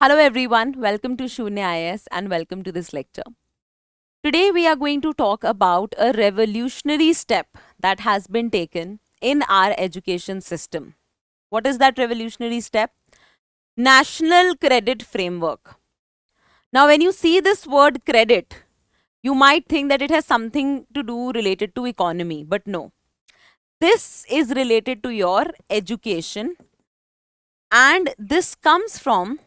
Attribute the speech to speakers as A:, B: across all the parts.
A: Hello everyone, welcome to Sunya IAS and welcome to this lecture. Today we are going to talk about a revolutionary step that has been taken in our education system. What is that revolutionary step? National Credit Framework. Now when you see this word credit, you might think that it has something to do related to economy, but no. This is related to your education and this comes from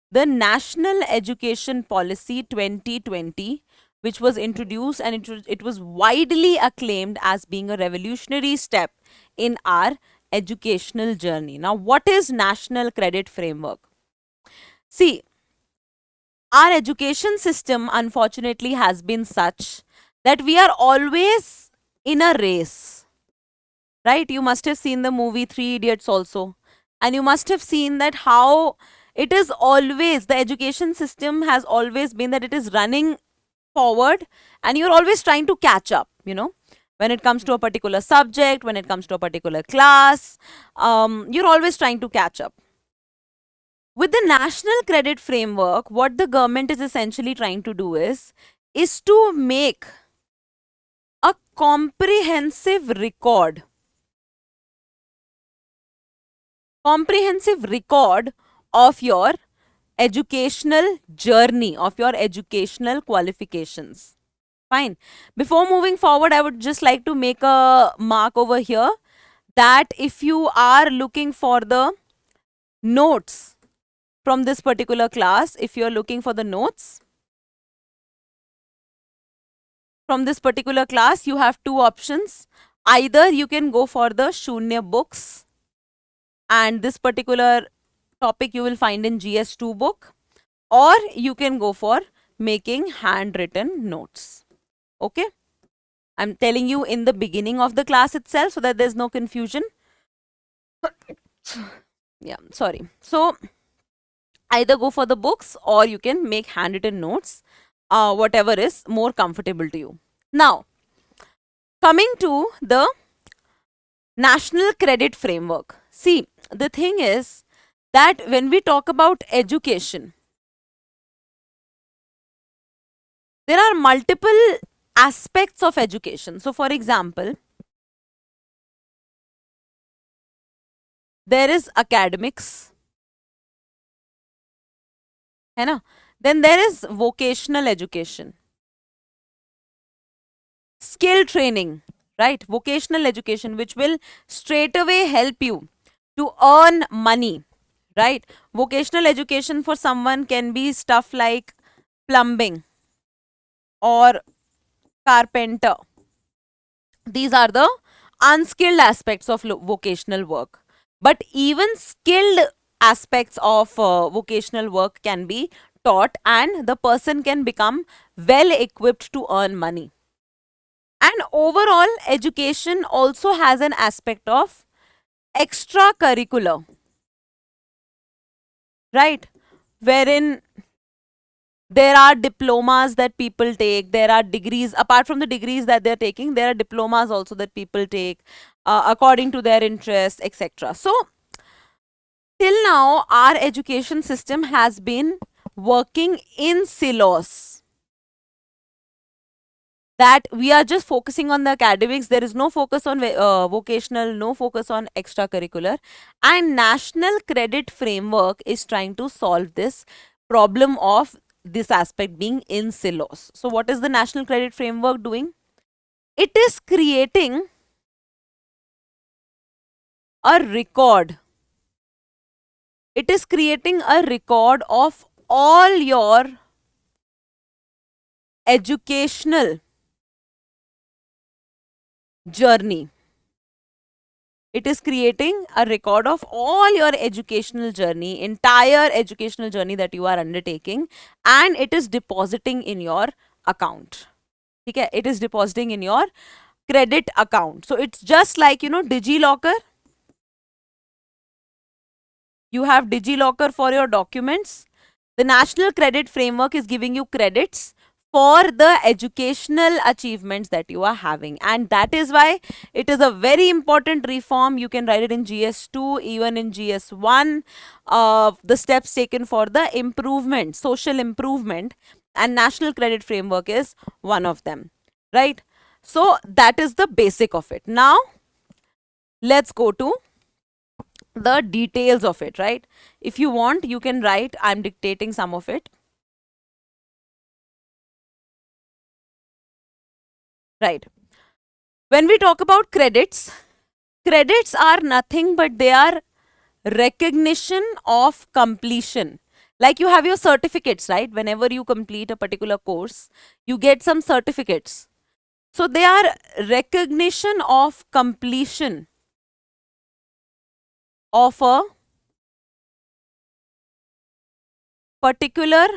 A: the National Education Policy 2020, which was introduced and it was widely acclaimed as being a revolutionary step in our educational journey. Now, what is National Credit Framework? See, our education system unfortunately has been such that we are always in a race, right? You must have seen the movie Three Idiots also, and you must have seen that how it is always, the education system has always been that it is running forward and you're always trying to catch up, when it comes to a particular subject, when it comes to a particular class, you're always trying to catch up. With the National Credit Framework, what the government is essentially trying to do is to make a comprehensive record of your educational journey, of your educational qualifications. Fine. Before moving forward, I would just like to make a mark over here that if you are looking for the notes from this particular class, if you're looking for the notes from this particular class, you have two options. Either you can go for the Shunya books, and this particular topic you will find in GS2 book, or you can go for making handwritten notes. Okay, I'm telling you in the beginning of the class itself so that there's no confusion. Yeah, sorry. So either go for the books or you can make handwritten notes, whatever is more comfortable to you. Now, coming to the National Credit Framework. See, the thing is that when we talk about education, there are multiple aspects of education. So, for example, there is academics, है ना? Then there is vocational education, skill training, right? Vocational education, which will straight away help you to earn money, right? Vocational education for someone can be stuff like plumbing or carpenter. These are the unskilled aspects of vocational work. But even skilled aspects of vocational work can be taught and the person can become well equipped to earn money. And overall, education also has an aspect of extracurricular, right? Wherein there are diplomas that people take, there are degrees, apart from the degrees that they're taking, there are diplomas also that people take according to their interests, etc. So, till now, our education system has been working in silos, that we are just focusing on the academics. There is no focus on vocational, no focus on extracurricular, and National Credit Framework is trying to solve this problem of this aspect being in silos. So what is the National Credit Framework doing? It is creating a record. It is creating a record of all your educational journey. It is creating a record of all your educational journey, entire educational journey that you are undertaking, and it is depositing in your account. Okay, it is depositing in your credit account. So it's just like, DigiLocker. You have DigiLocker for your documents. The National Credit Framework is giving you credits for the educational achievements that you are having. And that is why it is a very important reform. You can write it in GS2, even in GS1. The steps taken for the improvement, social improvement, and national credit framework is one of them, right? So that is the basic of it. Now let's go to the details of it, right? If you want, you can write. I'm dictating some of it. Right. When we talk about credits, credits are nothing but they are recognition of completion. Like you have your certificates, right? Whenever you complete a particular course, you get some certificates. So they are recognition of completion of a particular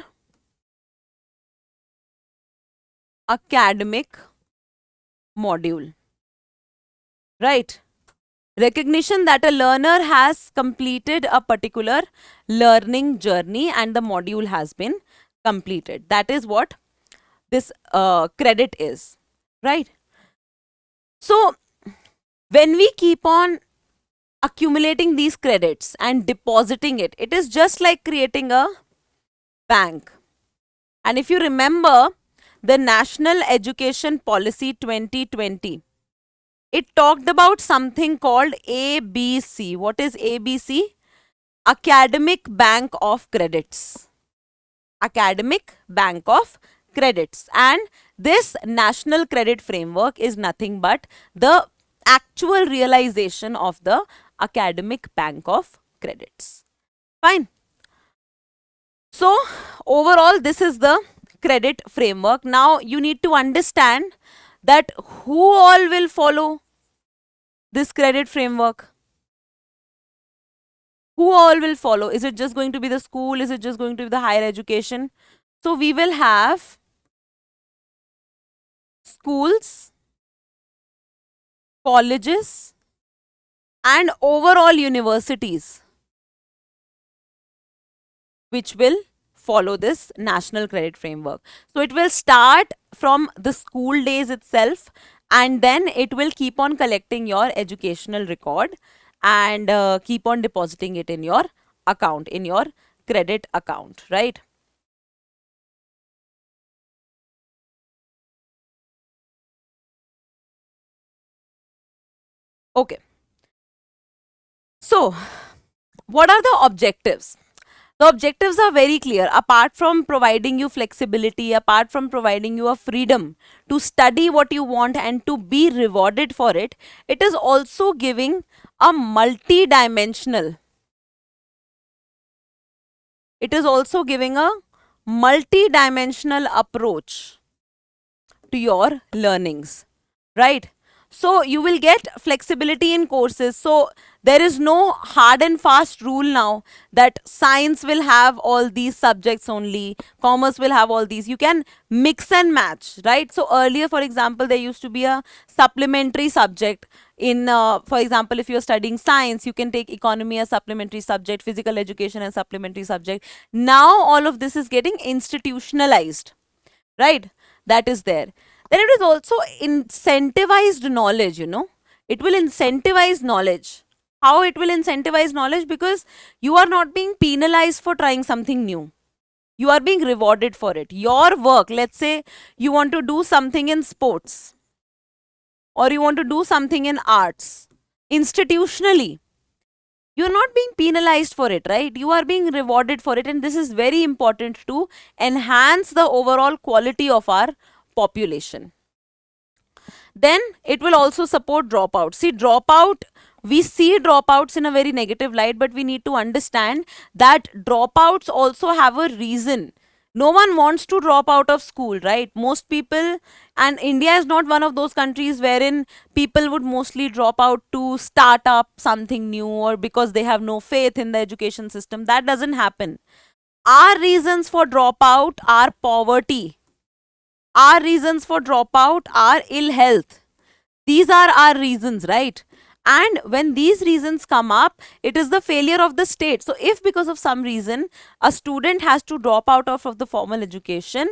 A: academic module, right? Recognition that a learner has completed a particular learning journey and the module has been completed. That is what this credit is, right? So when we keep on accumulating these credits and depositing it, it is just like creating a bank. And if you remember the National Education Policy 2020, it talked about something called ABC. What is ABC? Academic Bank of Credits. Academic Bank of Credits. And this National Credit Framework is nothing but the actual realization of the Academic Bank of Credits. Fine. So, overall, this is the credit framework. Now, you need to understand that who all will follow this credit framework. Who all will follow? Is it just going to be the school? Is it just going to be the higher education? So we will have schools, colleges, and overall universities which will follow this national credit framework. So it will start from the school days itself, and then it will keep on collecting your educational record and keep on depositing it in your account, in your credit account, right? Okay. So what are the objectives? The objectives are very clear. Apart from providing you flexibility, apart from providing you a freedom to study what you want and to be rewarded for it, it is also giving a multi-dimensional. It is also giving a multi-dimensional approach to your learnings, right? So you will get flexibility in courses. So there is no hard and fast rule now that science will have all these subjects only, commerce will have all these. You can mix and match, right? So earlier, for example, there used to be a supplementary subject in, for example, if you're studying science, you can take economy as supplementary subject, physical education as supplementary subject. Now all of this is getting institutionalized, right? That is there. Then it is also incentivized knowledge, you know. It will incentivize knowledge. How it will incentivize knowledge? Because you are not being penalized for trying something new. You are being rewarded for it. Your work, let's say you want to do something in sports or you want to do something in arts, institutionally, you're not being penalized for it, right? You are being rewarded for it. And this is very important to enhance the overall quality of our population. Then it will also support dropout. See, dropout, we see dropouts in a very negative light, but we need to understand that dropouts also have a reason. No one wants to drop out of school, right? Most people, and India is not one of those countries wherein people would mostly drop out to start up something new or because they have no faith in the education system. That doesn't happen. Our reasons for dropout are poverty. Our reasons for dropout are ill health. These are our reasons, right? And when these reasons come up, it is the failure of the state. So if because of some reason a student has to drop out of the formal education,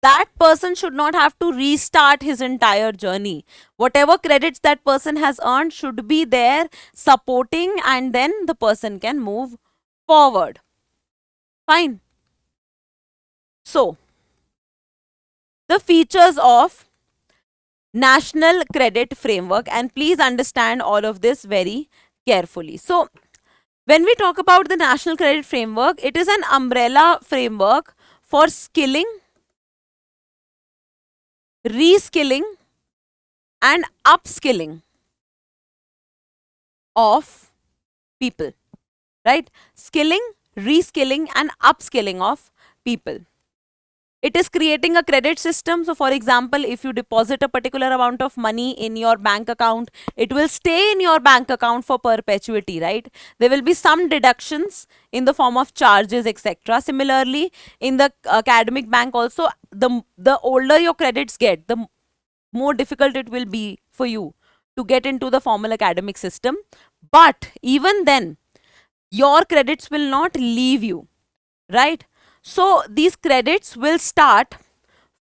A: that person should not have to restart his entire journey. Whatever credits that person has earned should be there supporting, and then the person can move forward. Fine. So, the features of National Credit Framework, and please understand all of this very carefully. So, when we talk about the National Credit Framework, it is an umbrella framework for skilling, reskilling, and upskilling of people, right? Skilling, reskilling, and upskilling of people. It is creating a credit system. So, for example, if you deposit a particular amount of money in your bank account, it will stay in your bank account for perpetuity, right? There will be some deductions in the form of charges, etc. Similarly, in the academic bank also, the older your credits get, the more difficult it will be for you to get into the formal academic system. But even then, your credits will not leave you, right? So these credits will start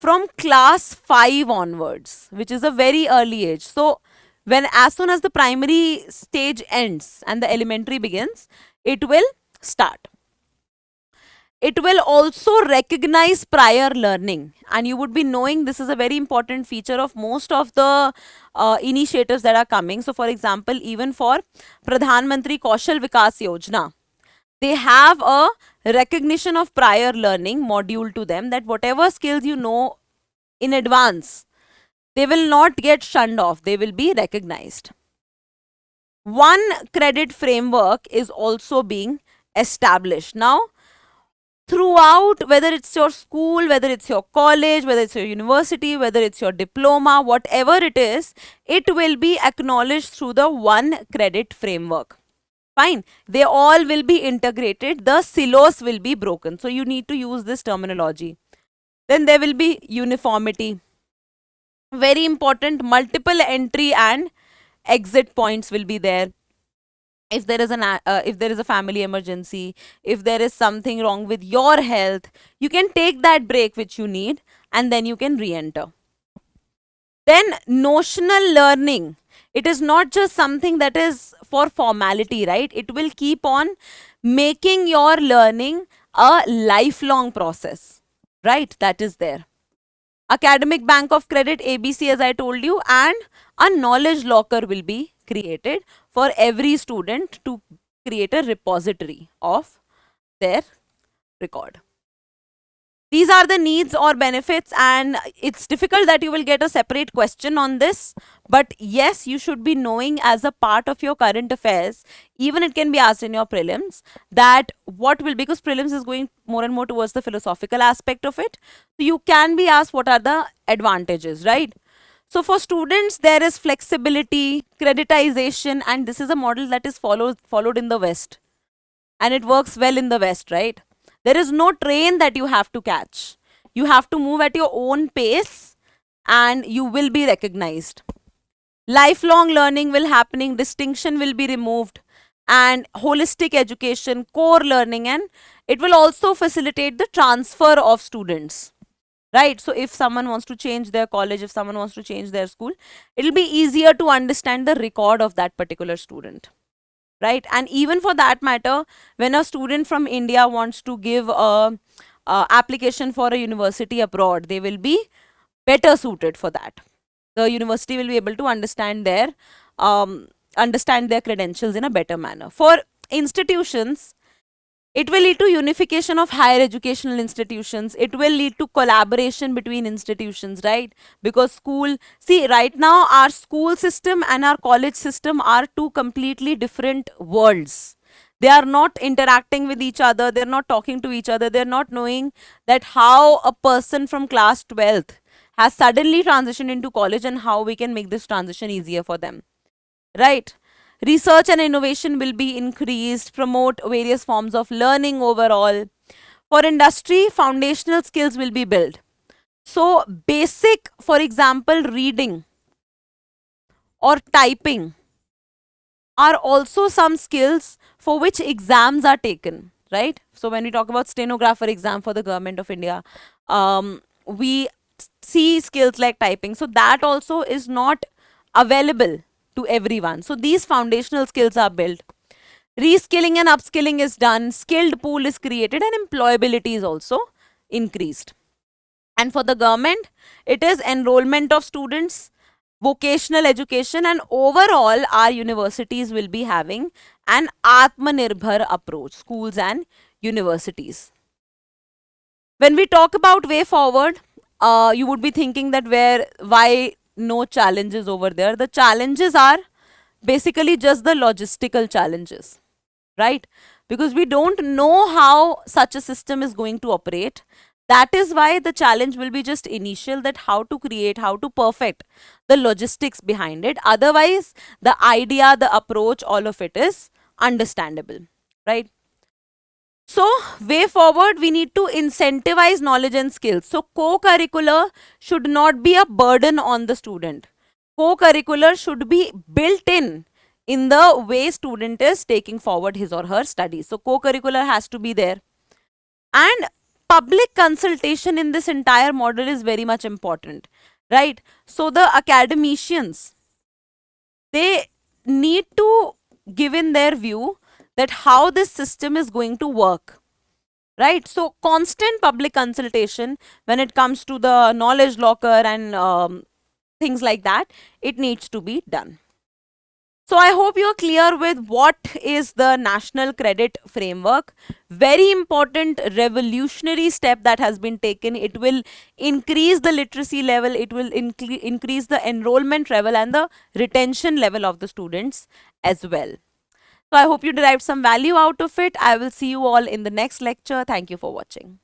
A: from class 5 onwards, which is a very early age. So when as soon as the primary stage ends and the elementary begins, it will start. It will also recognize prior learning, and you would be knowing this is a very important feature of most of the initiatives that are coming. So for example, even for Pradhan Mantri Kaushal Vikas Yojana, they have a recognition of prior learning module to them, that whatever skills you know in advance, they will not get shunned off, they will be recognized. One credit framework is also being established now throughout, whether it's your school, whether it's your college, whether it's your university, whether it's your diploma, whatever it is, it will be acknowledged through the one credit framework. Fine. They all will be integrated. The silos will be broken. So you need to use this terminology. Then there will be uniformity. Very important. Multiple entry and exit points will be there. If there is a family emergency, if there is something wrong with your health, you can take that break which you need, and then you can re-enter. Then notional learning. It is not just something that is for formality, right? It will keep on making your learning a lifelong process, right? That is there. Academic Bank of Credit, ABC, as I told you, and a knowledge locker will be created for every student to create a repository of their record. These are the needs or benefits, and it's difficult that you will get a separate question on this, but yes, you should be knowing as a part of your current affairs. Even it can be asked in your prelims, that what will, because prelims is going more and more towards the philosophical aspect of it, so you can be asked what are the advantages, right? So for students, there is flexibility, creditization, and this is a model that is followed in the West, and it works well in the West, right? There is no train that you have to catch. You have to move at your own pace, and you will be recognized. Lifelong learning will happening, distinction will be removed, and holistic education, core learning, and it will also facilitate the transfer of students. Right? So if someone wants to change their college, if someone wants to change their school, it will be easier to understand the record of that particular student. Right? And even for that matter, when a student from India wants to give a application for a university abroad, they will be better suited for that. The university will be able to understand their credentials in a better manner. For institutions, it will lead to unification of higher educational institutions. It will lead to collaboration between institutions, right? Because see, right now our school system and our college system are two completely different worlds. They are not interacting with each other. They're not talking to each other. They're not knowing that how a person from class 12th has suddenly transitioned into college, and how we can make this transition easier for them, right? Research and innovation will be increased, promote various forms of learning overall. For industry, foundational skills will be built. So basic, for example, reading or typing are also some skills for which exams are taken, right? So when we talk about stenographer exam for the government of India, we see skills like typing. So that also is not available to everyone. So these foundational skills are built. Reskilling and upskilling is done, skilled pool is created, and employability is also increased. And for the government, it is enrollment of students, vocational education, and overall our universities will be having an Atmanirbhar approach, schools and universities. When we talk about way forward, you would be thinking that why no challenges over there. The challenges are basically just the logistical challenges, right? Because we don't know how such a system is going to operate. That is why the challenge will be just initial, that how to create, how to perfect the logistics behind it. Otherwise, the idea, the approach, all of it is understandable, right? So, way forward, we need to incentivize knowledge and skills. So, co-curricular should not be a burden on the student. Co-curricular should be built in the way student is taking forward his or her studies. So, co-curricular has to be there. And public consultation in this entire model is very much important, right? So, the academicians, they need to give in their view that how this system is going to work, right? So constant public consultation when it comes to the knowledge locker and things like that, it needs to be done. So I hope you're clear with what is the national credit framework. Very important revolutionary step that has been taken. It will increase the literacy level, it will increase the enrollment level and the retention level of the students as well. So I hope you derived some value out of it. I will see you all in the next lecture. Thank you for watching.